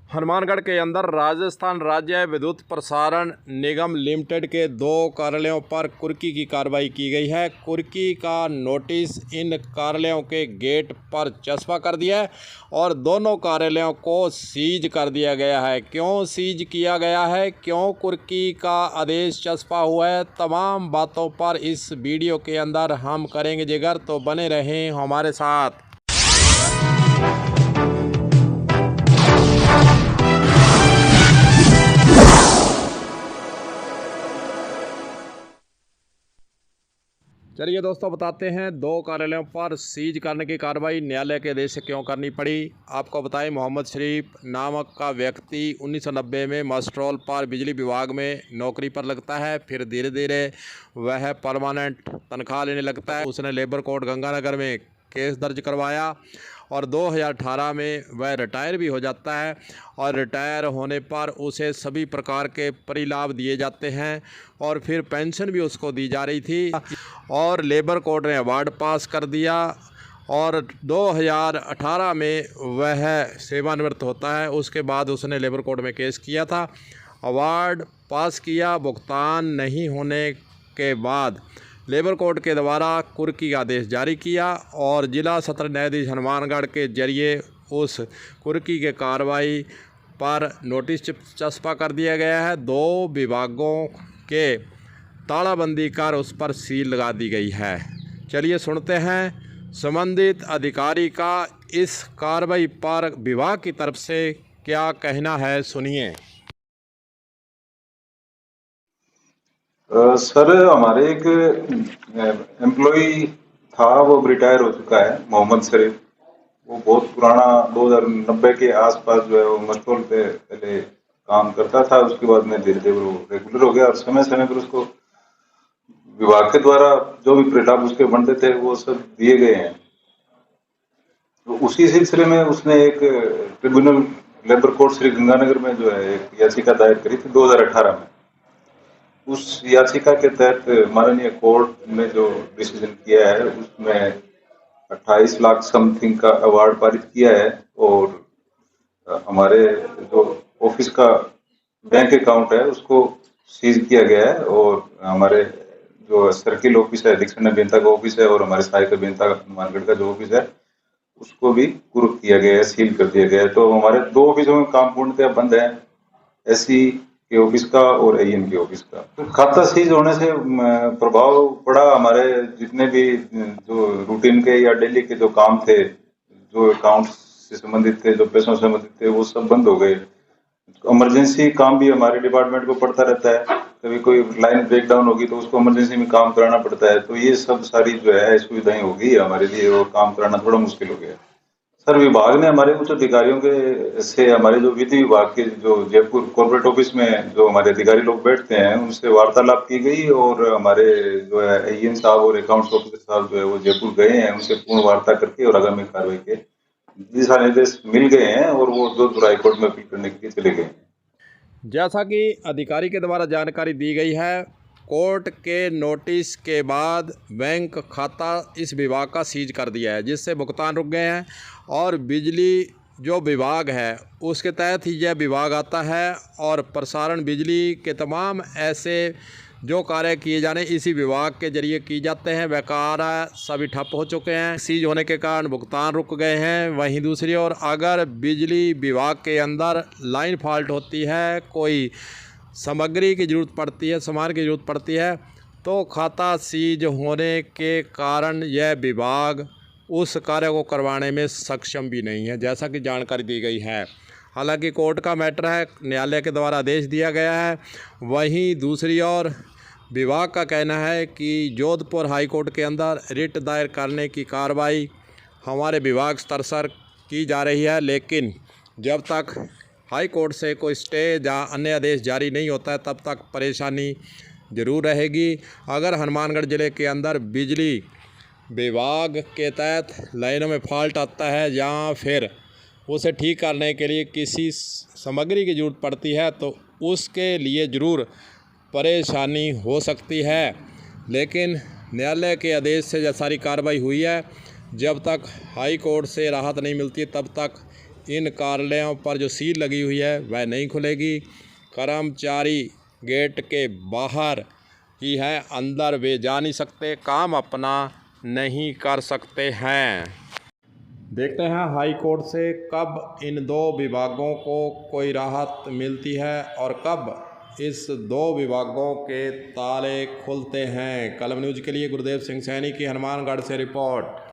हनुमानगढ़ के अंदर राजस्थान राज्य विद्युत प्रसारण निगम लिमिटेड के 2 कार्यालयों पर कुर्की की कार्रवाई की गई है। कुर्की का नोटिस इन कार्यालयों के गेट पर चस्पा कर दिया है और दोनों कार्यालयों को सीज कर दिया गया है। क्यों सीज किया गया है, क्यों कुर्की का आदेश चस्पा हुआ है, तमाम बातों पर इस वीडियो के अंदर हम करेंगे जिक्र, तो बने रहें हमारे साथ। चलिए दोस्तों, बताते हैं 2 कार्यालयों पर सीज करने की कार्रवाई न्यायालय के आदेश से क्यों करनी पड़ी। आपको बताएं, मोहम्मद शरीफ नामक का व्यक्ति 1990 में मस्ट्रोल पर बिजली विभाग में नौकरी पर लगता है। फिर धीरे धीरे वह परमानेंट तनख्वाह लेने लगता है। उसने लेबर कोर्ट गंगानगर में केस दर्ज करवाया और 2018 में वह रिटायर भी हो जाता है और रिटायर होने पर उसे सभी प्रकार के परिलाभ दिए जाते हैं और फिर पेंशन भी उसको दी जा रही थी और लेबर कोर्ट ने अवार्ड पास कर दिया और 2018 में वह सेवानिवृत्त होता है। उसके बाद उसने लेबर कोर्ट में केस किया था, अवार्ड पास किया, भुगतान नहीं होने के बाद लेबर कोर्ट के द्वारा कुर्की का आदेश जारी किया और जिला सत्र न्यायाधीश हनुमानगढ़ के जरिए उस कुर्की के कार्रवाई पर नोटिस चस्पा कर दिया गया है। 2 विभागों के तालाबंदी कर उस पर सील लगा दी गई है। चलिए सुनते हैं संबंधित अधिकारी का इस कार्रवाई पर विभाग की तरफ से क्या कहना है, सुनिए। सर, हमारे एक एम्प्लॉई था, वो रिटायर हो चुका है, मोहम्मद शरीफ। वो बहुत पुराना 2090 के आसपास जो है वो मस्ट्रोल पे पहले काम करता था। उसके बाद में धीरे धीरे वो रेगुलर हो गया और समय समय पर उसको विभाग के द्वारा जो भी परिलाभ उसके बनते थे वो सब दिए गए हैं। तो उसी सिलसिले में उसने एक tribunal labour court Shri Ganganagar में जो है एक याचिका दायर करी थी 2018 में। उस याचिका के तहत माननीय कोर्ट ने जो डिसीजन किया है उसमें 28 लाख समथिंग का अवार्ड पारित किया है और हमारे जो ऑफिस का बैंक अकाउंट है उसको सीज किया गया है और हमारे जो सर्किल ऑफिस है, अधीक्षण अभियंता का ऑफिस है और हमारे सहायक अभियंता हनुमानगढ़ का जो ऑफिस है उसको भी कुर्क किया गया है, सील कर दिया गया है। तो हमारे 2 ऑफिसों में काम पूर्णतः बंद है, एससी के ऑफिस का और एईएन के ऑफिस का। तो खाता सीज होने से प्रभाव पड़ा हमारे जितने भी जो रूटीन के या डेली के जो काम थे, जो अकाउंट से संबंधित थे, जो पैसों से संबंधित थे, वो सब बंद हो गए। इमरजेंसी काम भी हमारे डिपार्टमेंट को पड़ता रहता है, कभी कोई लाइन ब्रेक डाउन होगी तो उसको इमरजेंसी में काम कराना पड़ता है। तो ये सब सारी जो है सुविधाएं हो गई हमारे लिए, वो काम कराना थोड़ा मुश्किल हो गया। सर, विभाग ने हमारे उच्च अधिकारियों के से हमारे जो विधि विभाग के जो जयपुर कॉर्पोरेट ऑफिस में जो हमारे अधिकारी लोग बैठते हैं उनसे वार्तालाप की गई और हमारे जो है एईएन साहब और अकाउंट्स ऑफिसर साहब जो है वो जयपुर गए हैं, उनसे पूर्ण वार्ता करके और आगामी कार्रवाई के दिशा निर्देश मिल गए हैं और वो जोधपुर हाईकोर्ट में अपील करने के लिए चले गए। जैसा कि अधिकारी के द्वारा जानकारी दी गई है, कोर्ट के नोटिस के बाद बैंक खाता इस विभाग का सीज कर दिया है, जिससे भुगतान रुक गए हैं और बिजली जो विभाग है उसके तहत ही यह विभाग आता है और प्रसारण बिजली के तमाम ऐसे जो कार्य किए जाने इसी विभाग के जरिए किए जाते हैं, वह कार्य सभी ठप हो चुके हैं। सीज होने के कारण भुगतान रुक गए हैं। वहीं दूसरी ओर अगर बिजली विभाग के अंदर लाइन फॉल्ट होती है, कोई सामग्री की ज़रूरत पड़ती है, सामान की ज़रूरत पड़ती है, तो खाता सीज होने के कारण यह विभाग उस कार्य को करवाने में सक्षम भी नहीं है, जैसा कि जानकारी दी गई है। हालांकि कोर्ट का मैटर है, न्यायालय के द्वारा आदेश दिया गया है। वहीं दूसरी ओर विभाग का कहना है कि जोधपुर हाई कोर्ट के अंदर रिट दायर करने की कार्रवाई हमारे विभाग स्तर पर की जा रही है, लेकिन जब तक हाई कोर्ट से कोई स्टे या अन्य आदेश जारी नहीं होता है तब तक परेशानी ज़रूर रहेगी। अगर हनुमानगढ़ ज़िले के अंदर बिजली विभाग के तहत लाइनों में फॉल्ट आता है या फिर उसे ठीक करने के लिए किसी सामग्री की ज़रूरत पड़ती है तो उसके लिए ज़रूर परेशानी हो सकती है, लेकिन न्यायालय के आदेश से जब सारी कार्रवाई हुई है, जब तक हाई कोर्ट से राहत नहीं मिलती तब तक इन कार्यालयों पर जो सील लगी हुई है वह नहीं खुलेगी। कर्मचारी गेट के बाहर ही है, अंदर वे जा नहीं सकते, काम अपना नहीं कर सकते हैं। देखते हैं हाई कोर्ट से कब इन दो विभागों को कोई राहत मिलती है और कब इस दो विभागों के ताले खुलते हैं। कलम न्यूज़ के लिए गुरुदेव सिंह सैनी की हनुमानगढ़ से रिपोर्ट।